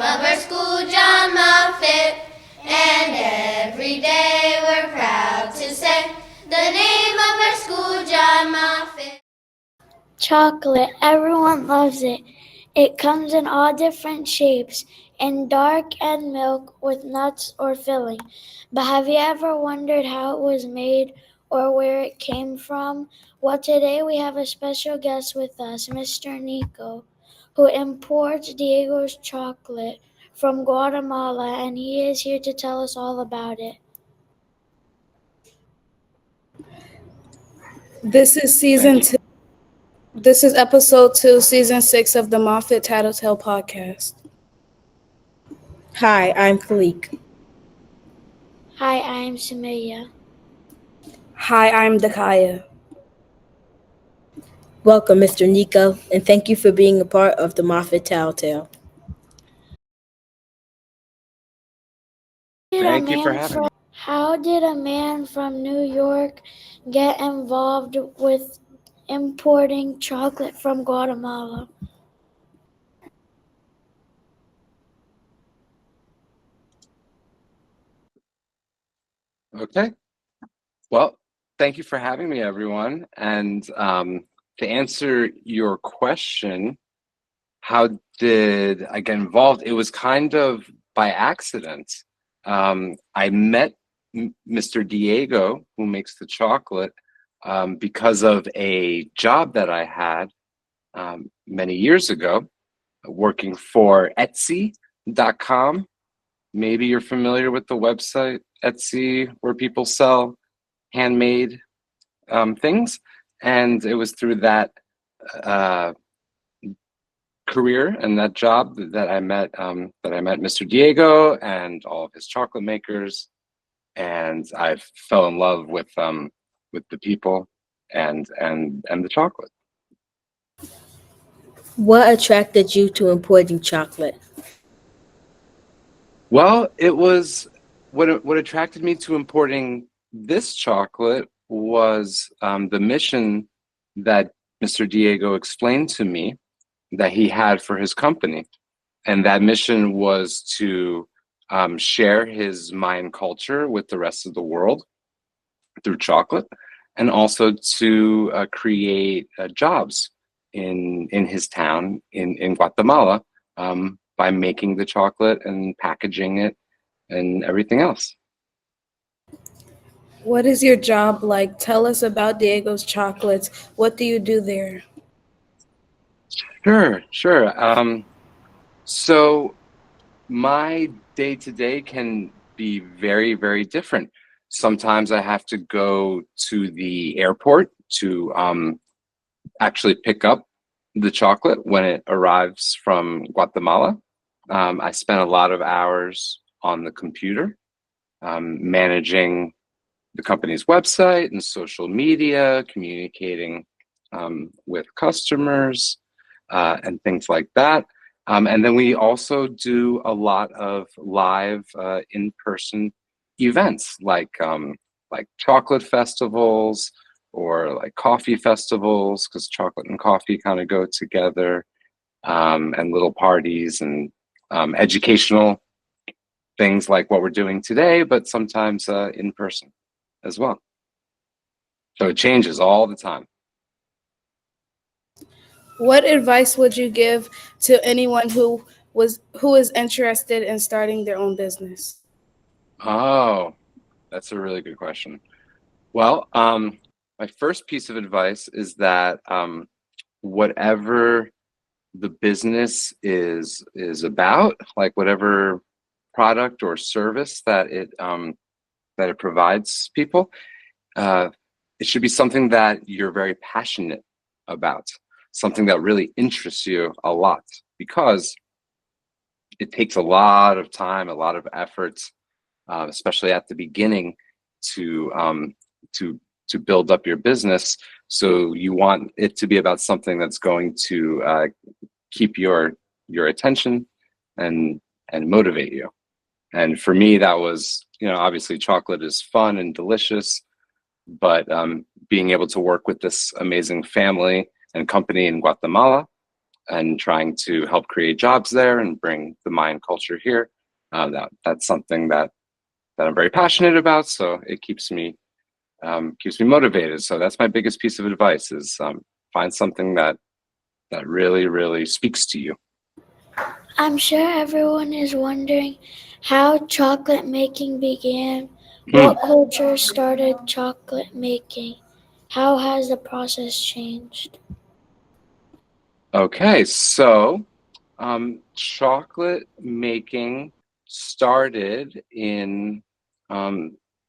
of our school John Muffet, and every day we're proud to say the name of our school John Muffet. Chocolate, everyone loves it. It comes in all different shapes, in dark and milk with nuts or filling. But have you ever wondered how it was made or where it came from? Well, today we have a special guest with us, Mr. Nico, who imports Diego's chocolate from Guatemala, and he is here to tell us all about it. This is season 2. This is episode 2, season 6 of the Moffat Tattletale podcast. Hi, I'm Khalik. Hi, I'm Sumaya. Hi, I'm Dakaya. Welcome, Mr. Nico, and thank you for being a part of the Moffat Tattletale. Thank you for having me. How did a man from New York get involved with importing chocolate from Guatemala? Okay. Well, thank you for having me, everyone. And to answer your question, how did I get involved? It was kind of by accident. I met Mr. Diego, who makes the chocolate, because of a job that I had many years ago, working for Etsy.com. Maybe you're familiar with the website Etsy, where people sell handmade things. And it was through that career and that job that I met Mr. Diego and all of his chocolate makers, and I fell in love with the people and the chocolate. What attracted you to importing chocolate? Well, it was what attracted me to importing this chocolate was the mission that Mr. Diego explained to me that he had for his company. And that mission was to share his Mayan culture with the rest of the world through chocolate, and also to create jobs in his town in Guatemala by making the chocolate and packaging it and everything else. What is your job like? Tell us about Diego's chocolates. What do you do there? Sure. So my day-to-day can be very, very different. Sometimes I have to go to the airport to actually pick up the chocolate when it arrives from Guatemala. I spend a lot of hours on the computer, managing the company's website and social media, communicating with customers and things like that. And then we also do a lot of live in-person events like chocolate festivals or like coffee festivals, because chocolate and coffee kind of go together, and little parties and educational things like what we're doing today, but sometimes in person as well. So it changes all the time. What advice would you give to anyone who is interested in starting their own business? Oh, that's a really good question. Well, my first piece of advice is that whatever the business is about, like whatever product or service that it provides people, it should be something that you're very passionate about, something that really interests you a lot, because it takes a lot of time, a lot of effort, especially at the beginning, to build up your business. So you want it to be about something that's going to keep your attention and motivate you. And for me, that was, obviously chocolate is fun and delicious, but being able to work with this amazing family and company in Guatemala and trying to help create jobs there and bring the Mayan culture here. That's something that I'm very passionate about. So it keeps me motivated. So that's my biggest piece of advice: is find something that really, really speaks to you. I'm sure everyone is wondering how chocolate making began. What culture started chocolate making? How has the process changed? Okay, so chocolate making started in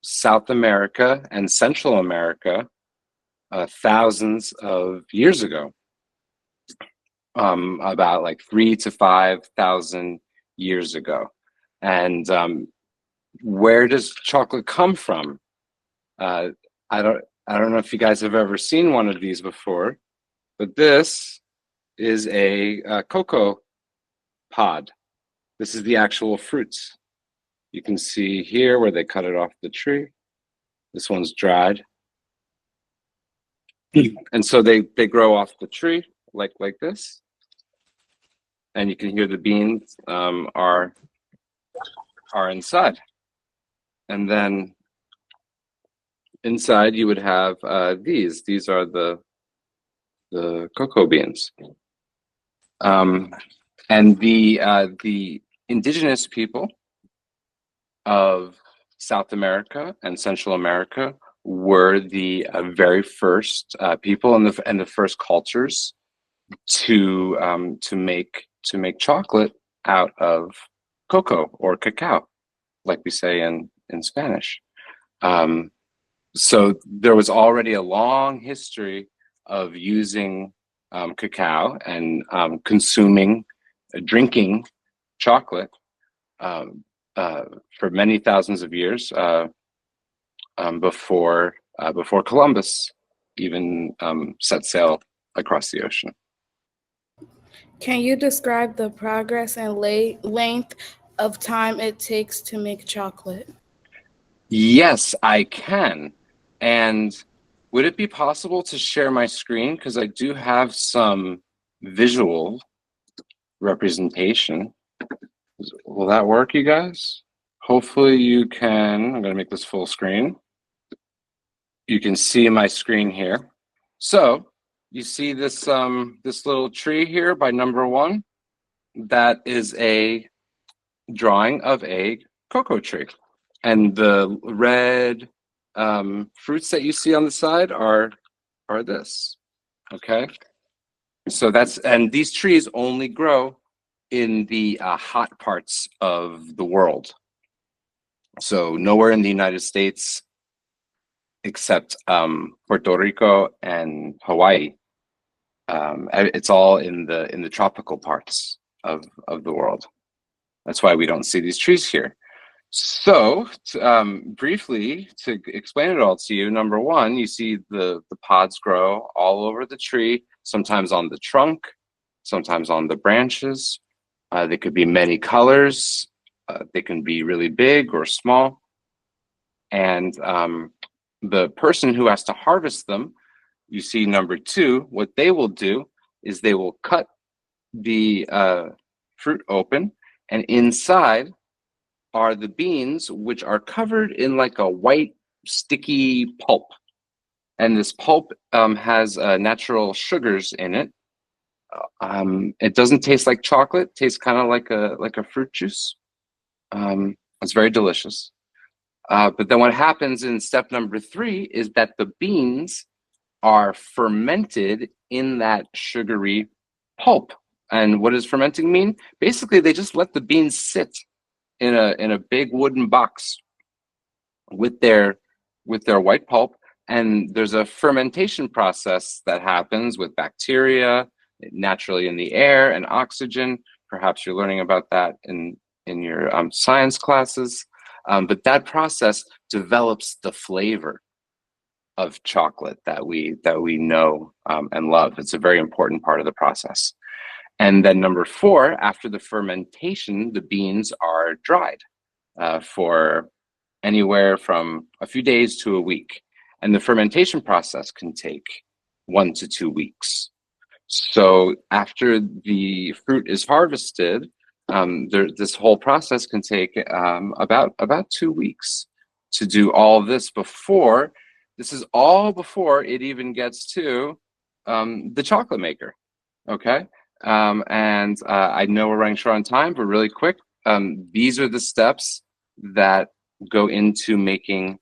South America and Central America thousands of years ago, about like 3,000 to 5,000 years ago. And where does chocolate come from? I don't know if you guys have ever seen one of these before, but this is a cocoa pod. This is the actual fruits. You can see here where they cut it off the tree. This one's dried. And so they grow off the tree like this. And you can hear the beans are inside. And then inside you would have these. These are the cocoa beans. And the indigenous people of South America and Central America were the very first people and the first cultures to make chocolate out of cocoa or cacao, like we say in Spanish. So there was already a long history of using cacao and drinking chocolate for many thousands of years before Columbus even set sail across the ocean. Can you describe the progress and length of time it takes to make chocolate? Yes, I can. And would it be possible to share my screen? Because I do have some visual representation. Will that work, you guys? Hopefully you can. I'm going to make this full screen. You can see my screen here. So you see this this little tree here by number 1? That is a drawing of a cocoa tree. And the red fruits that you see on the side are this, okay? So and these trees only grow in the hot parts of the world. So nowhere in the United States except Puerto Rico and Hawaii. It's all in the tropical parts of the world. That's why we don't see these trees here. So briefly, to explain it all to you, number 1, you see the pods grow all over the tree, sometimes on the trunk, sometimes on the branches. They could be many colors. They can be really big or small. And the person who has to harvest them, you see number 2, what they will do is they will cut the fruit open, and inside are the beans, which are covered in like a white sticky pulp. And this pulp has natural sugars in it. It doesn't taste like chocolate. It tastes kind of like a fruit juice. It's very delicious. But then what happens in step number 3 is that the beans are fermented in that sugary pulp. And what does fermenting mean? Basically, they just let the beans sit in a big wooden box with their white pulp, and there's a fermentation process that happens with bacteria naturally in the air and oxygen. Perhaps you're learning about that in your science classes, but that process develops the flavor of chocolate that we know and love. It's a very important part of the process. And then number 4, after the fermentation, the beans are dried for anywhere from a few days to a week. And the fermentation process can take 1 to 2 weeks. So after the fruit is harvested, this whole process can take about 2 weeks to do all this before. This is all before it even gets to the chocolate maker. Okay, and I know we're running short on time, but really quick, these are the steps that go into making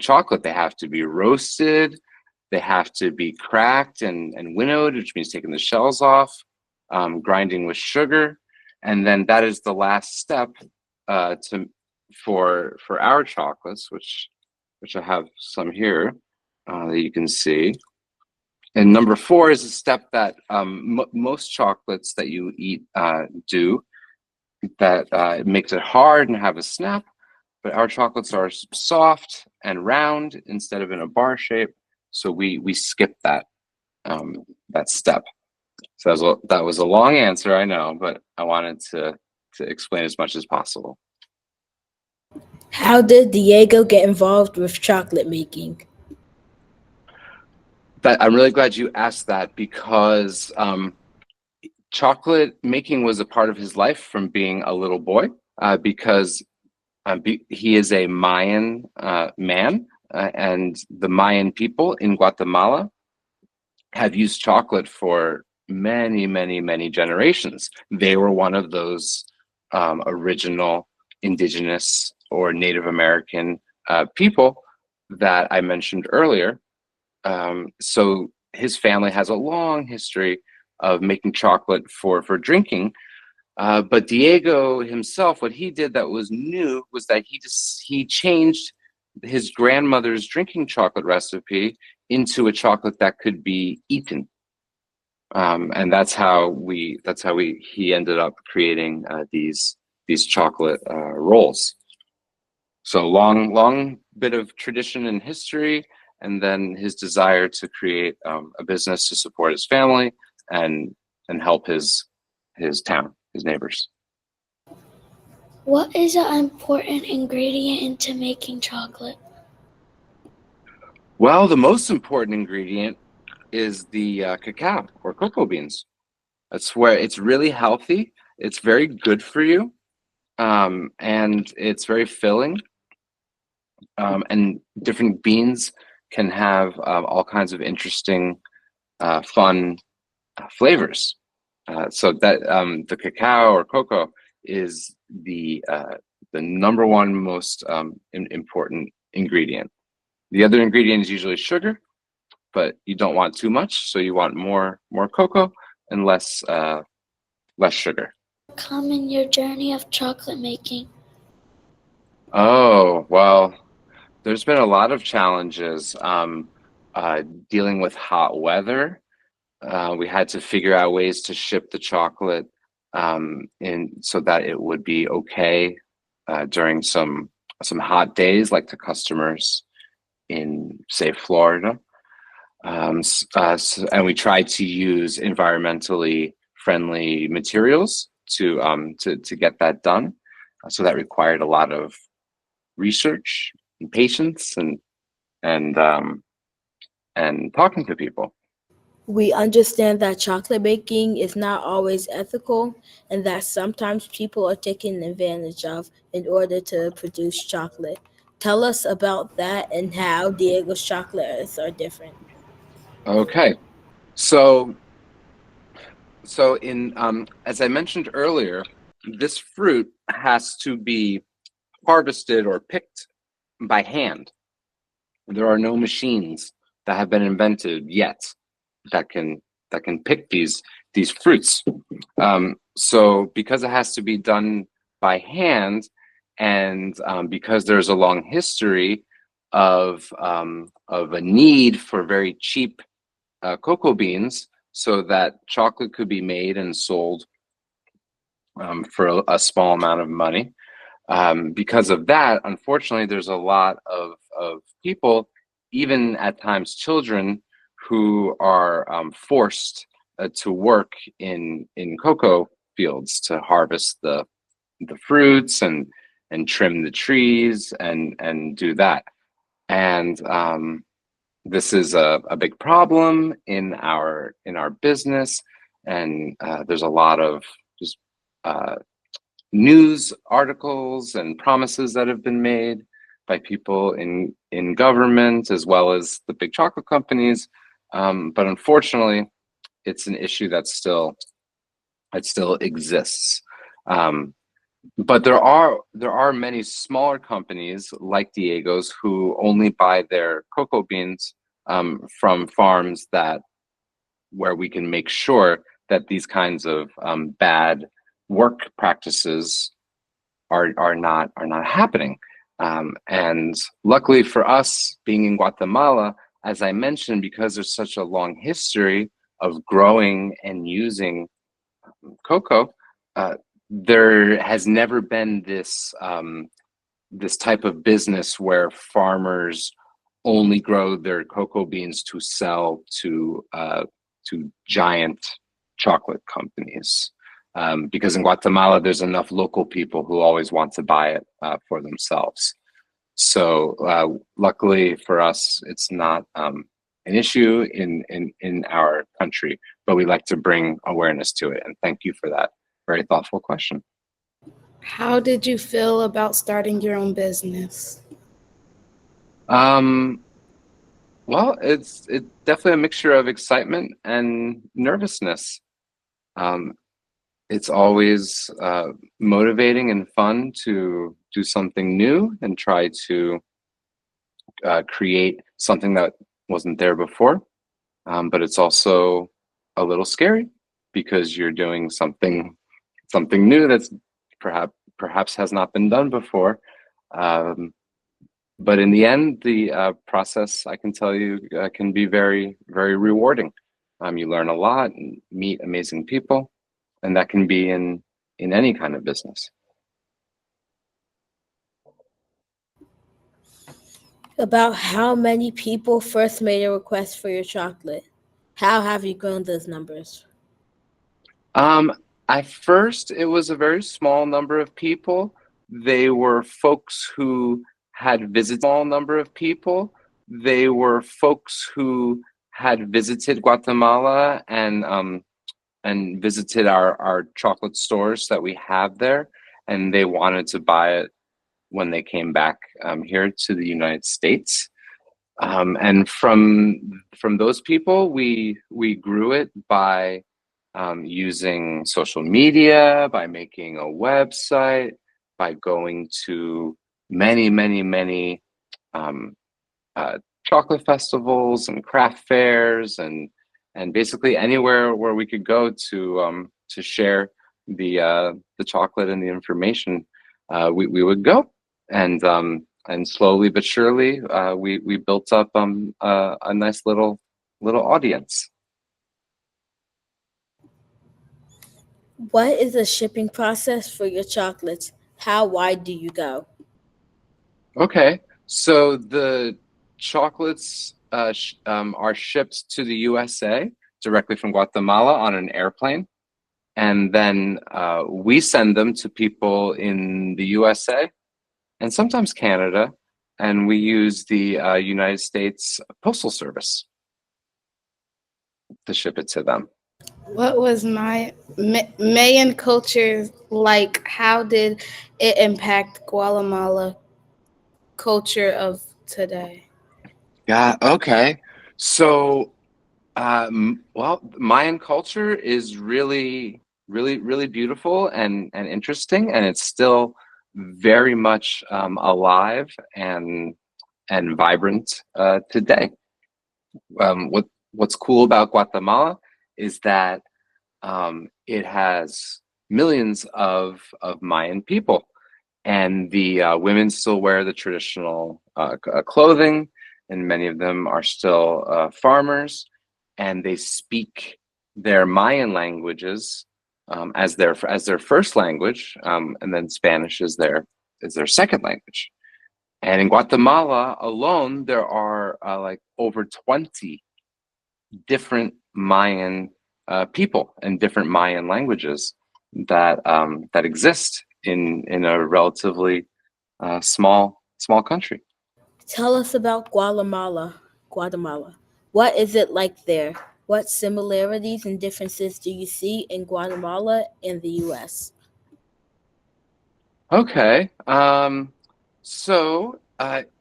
chocolate. They have to be roasted. They have to be cracked and winnowed, which means taking the shells off, grinding with sugar, and then that is the last step for our chocolates, which I have some here that you can see. And number 4 is a step that most chocolates that you eat do, that it makes it hard and have a snap, but our chocolates are soft and round instead of in a bar shape. So we skip that step. So that was a long answer, I know, but I wanted to explain as much as possible. How did Diego get involved with chocolate making? I'm really glad you asked that, because chocolate making was a part of his life from being a little boy, because he is a Mayan man, and the Mayan people in Guatemala have used chocolate for many, many, many generations. They were one of those original indigenous or Native American people that I mentioned earlier. So his family has a long history of making chocolate for drinking. But Diego himself, what he did that was new was that he changed his grandmother's drinking chocolate recipe into a chocolate that could be eaten. And that's how he ended up creating these chocolate rolls. So long bit of tradition and history, and then his desire to create a business to support his family and help his town, his neighbors. What is an important ingredient into making chocolate? Well, the most important ingredient is the cacao or cocoa beans. That's where it's really healthy. It's very good for you, and it's very filling. And different beans can have all kinds of interesting, fun flavors. So that the cacao or cocoa is the number one most important ingredient. The other ingredient is usually sugar, but you don't want too much, so you want more cocoa and less sugar. Come in your journey of chocolate making. Oh, well, there's been a lot of challenges dealing with hot weather. We had to figure out ways to ship the chocolate so that it would be okay during some hot days, like to customers in, say, Florida. And we tried to use environmentally friendly materials to get that done. So that required a lot of research and patience and talking to people. We understand that chocolate baking is not always ethical and that sometimes people are taken advantage of in order to produce chocolate. Tell us about that and how Diego's chocolates are different. Okay, so in as I mentioned earlier, this fruit has to be harvested or picked by hand. There are no machines that have been invented yet that can pick these fruits. So because it has to be done by hand, and because there's a long history of a need for very cheap cocoa beans, so that chocolate could be made and sold for a small amount of money. Because of that, unfortunately, there's a lot of people, even at times children, who are forced to work in cocoa fields to harvest the fruits and trim the trees and do that. And this is a big problem in our business, and there's a lot of just news articles and promises that have been made by people in government as well as the big chocolate companies. But unfortunately, it's an issue that still exists. But there are many smaller companies like Diego's who only buy their cocoa beans from farms where we can make sure that these kinds of bad work practices are not happening. And luckily for us, being in Guatemala, as I mentioned, because there's such a long history of growing and using cocoa, there has never been this this type of business where farmers only grow their cocoa beans to sell to giant chocolate companies. Because in Guatemala, there's enough local people who always want to buy it for themselves. So luckily for us, it's not an issue in our country, but we like to bring awareness to it. And thank you for that very thoughtful question. How did you feel about starting your own business? Well, it's definitely a mixture of excitement and nervousness. It's always motivating and fun to do something new and try to create something that wasn't there before. But it's also a little scary because you're doing something new that's perhaps has not been done before. But in the end, the process, I can tell you, can be very, very rewarding. You learn a lot and meet amazing people, and that can be in any kind of business. About how many people first made a request for your chocolate? How have you grown those numbers? At first, it was a very small number of people. They were folks who had visited small number of people. They were folks who had visited Guatemala and visited our chocolate stores that we have there, and they wanted to buy it when they came back here to the United States. And from those people, we grew it by using social media, by making a website, by going to many chocolate festivals and craft fairs and basically anywhere where we could go to share the chocolate and the information. We would go, and slowly but surely we built up a nice little audience. What is the shipping process for your chocolates? How wide do you go? Okay, so the chocolates are shipped to the USA directly from Guatemala on an airplane, and then we send them to people in the USA and sometimes Canada, and we use the United States Postal Service to ship it to them. What was my Mayan culture like? How did it impact Guatemala culture of today? Yeah, okay. So, well, Mayan culture is really, really, really beautiful and interesting, and it's still very much alive and vibrant today. What's cool about Guatemala is that it has millions of Mayan people, and the women still wear the traditional clothing, and many of them are still farmers, and they speak their Mayan languages as their first language, and then Spanish is their second language. And in Guatemala alone, there are like over 20 different Mayan people and different Mayan languages that exist in a relatively small country. Tell us about Guatemala. Guatemala. What is it like there? What similarities and differences do you see in Guatemala and the US? Okay.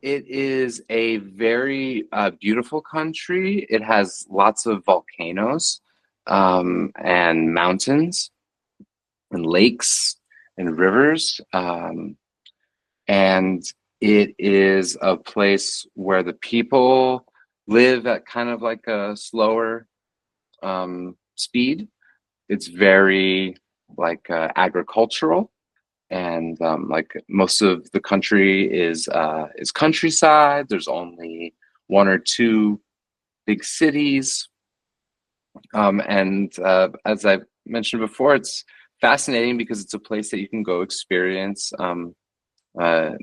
It is a very beautiful country. It has lots of volcanoes, and mountains and lakes and rivers. And it is a place where the people live at kind of like a slower speed. It's very like agricultural, and like most of the country is countryside. There's only one or two big cities, and as I mentioned before, it's fascinating because it's a place that you can go experience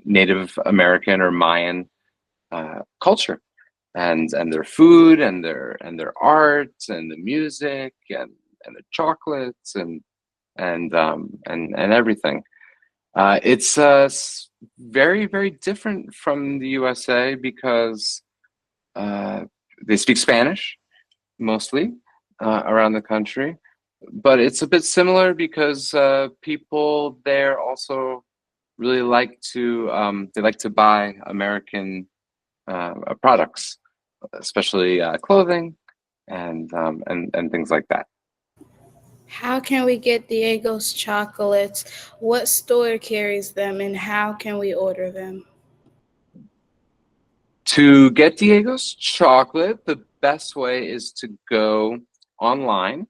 Native American or Mayan culture, and their food and their art and the music and the chocolates and everything. It's very, very different from the USA because they speak Spanish mostly around the country, but it's a bit similar because people there also really like to they like to buy American products, especially clothing and things like that. How can we get Diego's chocolates? What store carries them, and how can we order them? To get Diego's chocolate, the best way is to go online.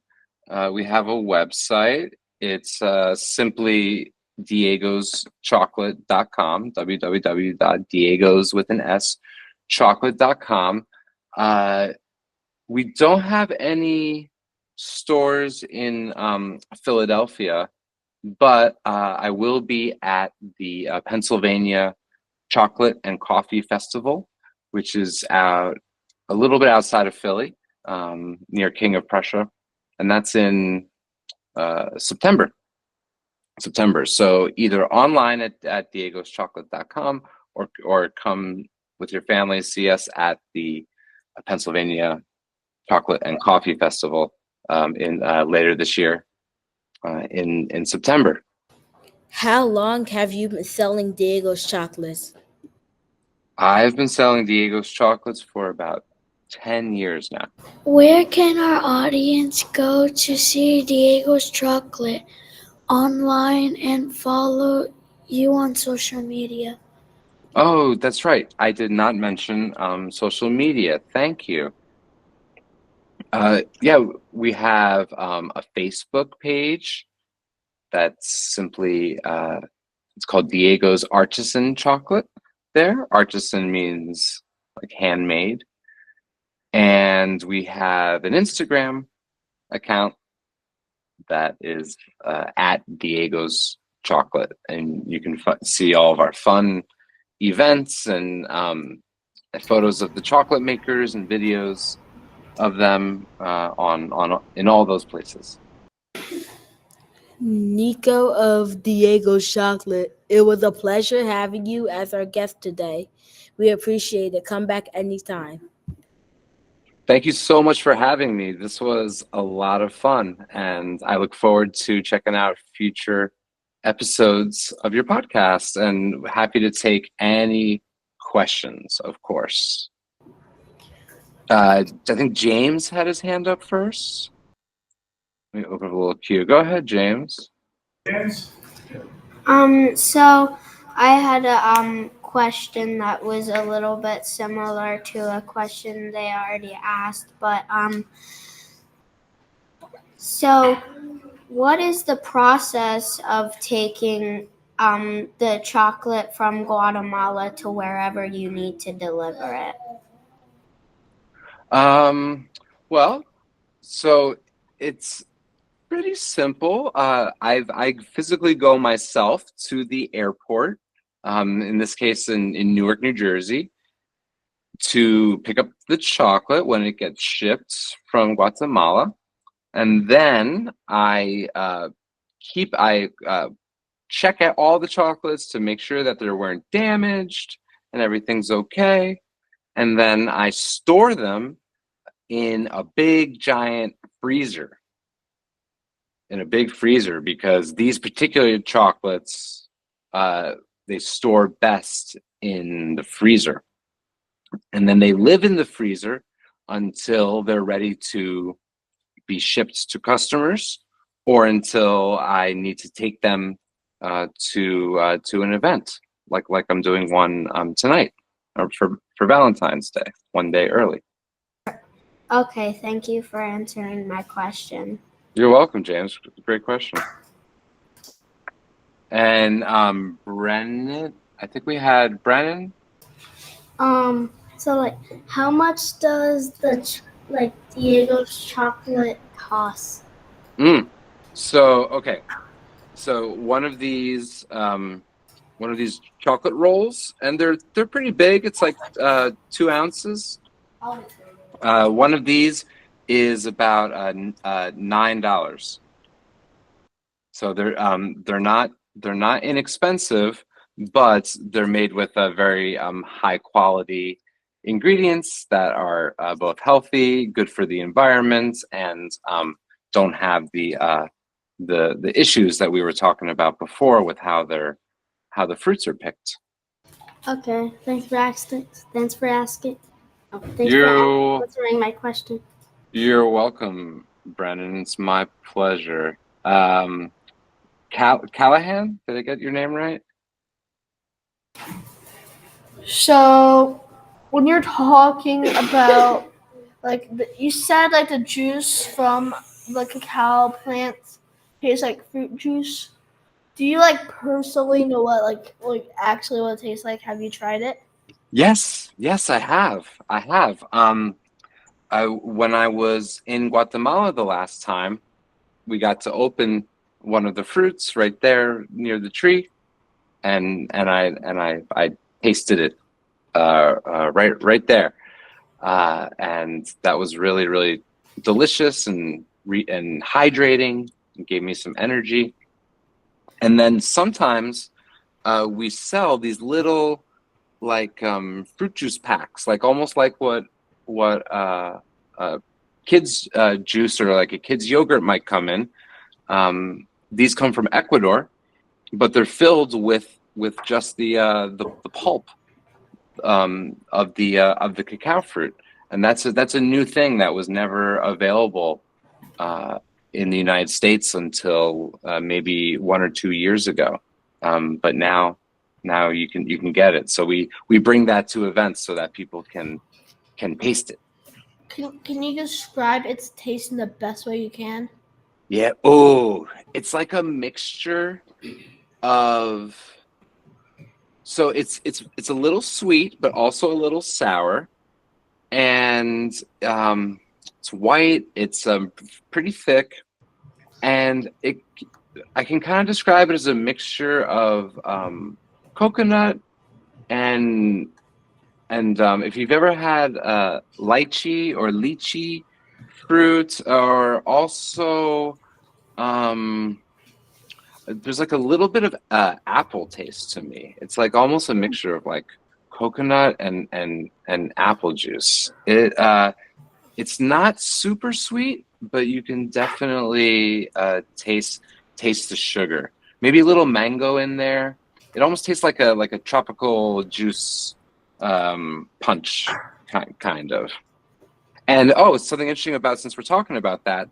We have a website. It's simply diegoschocolate.com, www.diegos with an S, chocolate.com. We don't have any stores in Philadelphia, but I will be at the Pennsylvania Chocolate and Coffee Festival, which is out a little bit outside of Philly, near King of Prussia, and that's in September. So either online at diegoschocolate.com or come with your family, see us at the Pennsylvania Chocolate and Coffee Festival in later this year in September. How long have you been selling Diego's chocolates? I've been selling Diego's chocolates for about 10 years now. Where can our audience go to see Diego's chocolate online and follow you on social media? Oh, that's right. I did not mention social media. Thank you. Yeah, we have a Facebook page that's simply it's called Diego's Artisan Chocolate. There, artisan means like handmade, and we have an Instagram account that is at Diego's Chocolate, and you can see all of our fun events and photos of the chocolate makers and videos of them on in all those places. Nico of Diego's Chocolate, it was a pleasure having you as our guest today. We appreciate it. Come back anytime. Thank you so much for having me. This was a lot of fun, and I look forward to checking out future episodes of your podcast, and happy to take any questions, of course. I think James had his hand up first. Let me open up a little queue. Go ahead, James. So I had a question that was a little bit similar to a question they already asked, but so what is the process of taking the chocolate from Guatemala to wherever you need to deliver it? Well, so it's pretty simple. I physically go myself to the airport, in this case in Newark, New Jersey, to pick up the chocolate when it gets shipped from Guatemala. And then I check out all the chocolates to make sure that they weren't damaged and everything's okay. and then I store them in a big giant freezer. Because these particular chocolates, they store best in the freezer. And then they live in the freezer until they're ready to be shipped to customers, or until I need to take them to an event, like I'm doing one tonight, or for Valentine's Day, one day early. Okay, thank you for answering my question. You're welcome, James. Great question. And Brennan, I think we had Brennan. So like, how much does Diego's chocolate cost? So okay, so one of these chocolate rolls, and they're pretty big. It's like 2 ounces. One of these is about $9. So they're not inexpensive, but they're made with a very high quality ingredients that are both healthy, good for the environment, and don't have the issues that we were talking about before with how the fruits are picked. Okay, thanks for asking. Thanks for answering my question. You're welcome, Brennan. It's my pleasure. Callahan, did I get your name right? So, when you're talking about you said like the juice from the cacao plants tastes like fruit juice. Do you personally know what actually what it tastes like? Have you tried it? Yes, I have. When I was in Guatemala the last time, we got to open one of the fruits right there near the tree, and I tasted it right there, and that was really, really delicious and hydrating, and gave me some energy. And then sometimes we sell these little fruit juice packs, almost like what kids juice or like a kid's yogurt might come in. These come from Ecuador, but they're filled with just the pulp of the cacao fruit, and that's a new thing that was never available in the United States until maybe 1 or 2 years ago. But now you can get it. So we bring that to events so that people can taste it. Can you describe its taste in the best way you can? Yeah. Oh, it's like a mixture of. So it's a little sweet, but also a little sour, and it's white. It's pretty thick, and I can kind of describe it as a mixture of coconut and if you've ever had lychee or lychee fruit, or also there's like a little bit of apple taste to me. It's like almost a mixture of like coconut and apple juice. It's not super sweet, but you can definitely taste the sugar. Maybe a little mango in there. It almost tastes like a tropical juice punch kind of. And something interesting about, since we're talking about that,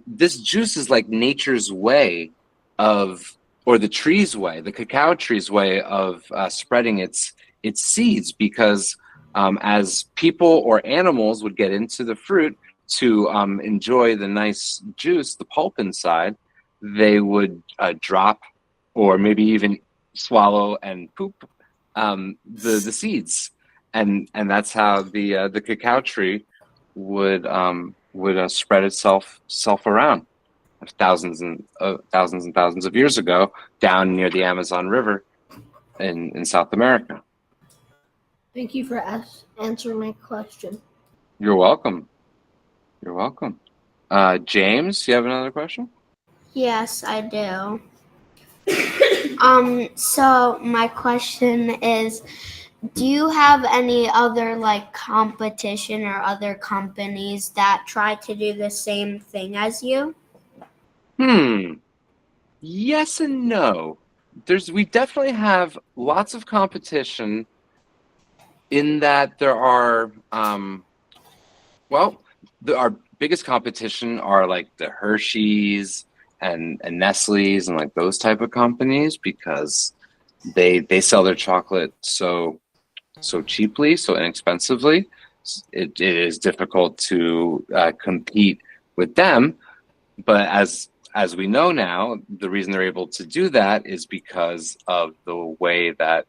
this juice is like nature's way or the tree's way, the cacao tree's way of spreading its seeds, because as people or animals would get into the fruit to enjoy the nice juice, the pulp inside, they would drop or maybe even swallow and poop the seeds, and that's how the cacao tree would spread itself around thousands and thousands of years ago, down near the Amazon River in South America. Thank you for answering my question. You're welcome. James, you have another question? Yes, I do. So my question is, Do you have any other like competition or other companies that try to do the same thing as you? Yes and no. We definitely have lots of competition in that there are well, our biggest competition are like the Hershey's and Nestle's and like those type of companies because they sell their chocolate so cheaply, so inexpensively. It is difficult to compete with them. But as we know now, the reason they're able to do that is because of the way that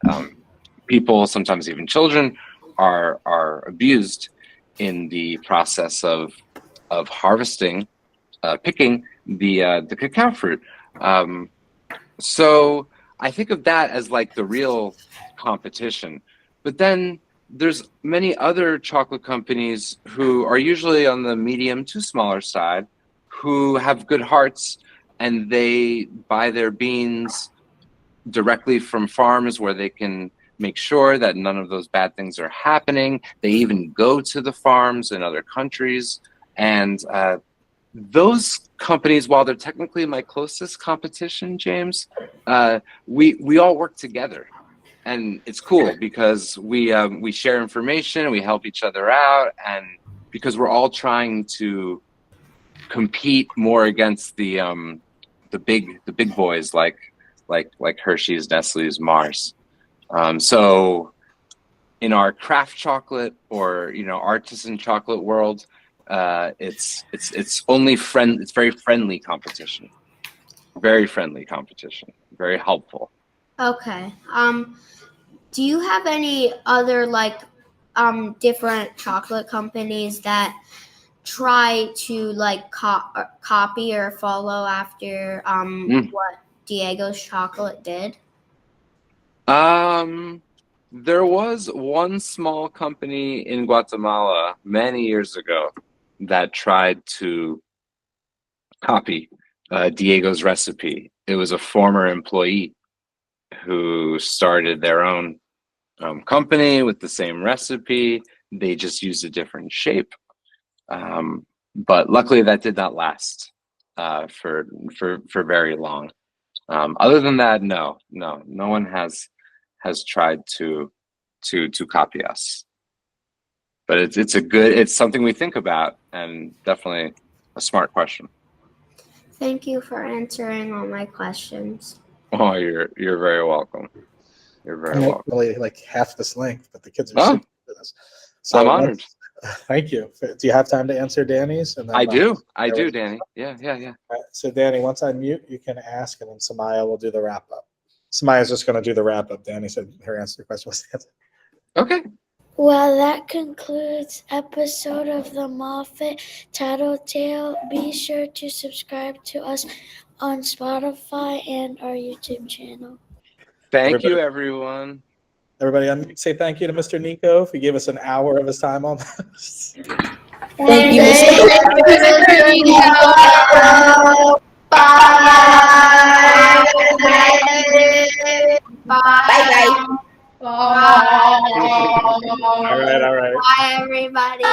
people, sometimes even children, are abused in the process of harvesting, picking the cacao fruit. So I think of that as like the real competition. But then there's many other chocolate companies who are usually on the medium to smaller side, who have good hearts, and they buy their beans directly from farms where they can make sure that none of those bad things are happening. They even go to the farms in other countries. And those companies, while they're technically my closest competition, James, we all work together. And it's cool because we share information, we help each other out, and because we're all trying to compete more against the big boys like Hershey's, Nestle's, Mars. So in our craft chocolate or artisan chocolate world, it's only it's very friendly competition, very helpful. Okay. Do you have any other like different chocolate companies that try to like copy or follow after what Diego's chocolate did? There was one small company in Guatemala many years ago that tried to copy Diego's recipe. It was a former employee who started their own company with the same recipe. They just used a different shape. But luckily that did not last for very long. Other than that, no one has tried to copy us. But it's something we think about, and definitely a smart question. Thank you for answering all my questions. Oh, you're very welcome. You're very welcome. Really like half this length, but the kids are super good at this. So I'm honored. Thank you. Do you have time to answer Danny's? And then I do, Danny. Yeah. Right, so Danny, once I mute, you can ask, and then Samaya will do the wrap up. Samaya's just going to do the wrap up. Danny said her answer to the question was the answer. Okay. Well, that concludes episode of the Moffat Tattletale. Be sure to subscribe to us on Spotify and our YouTube channel. Thank you, everyone. Everybody, say thank you to Mr. Nico if he gave us an hour of his time on this. Thank you, Mr. Nico. Bye. Bye. All right. Bye, everybody.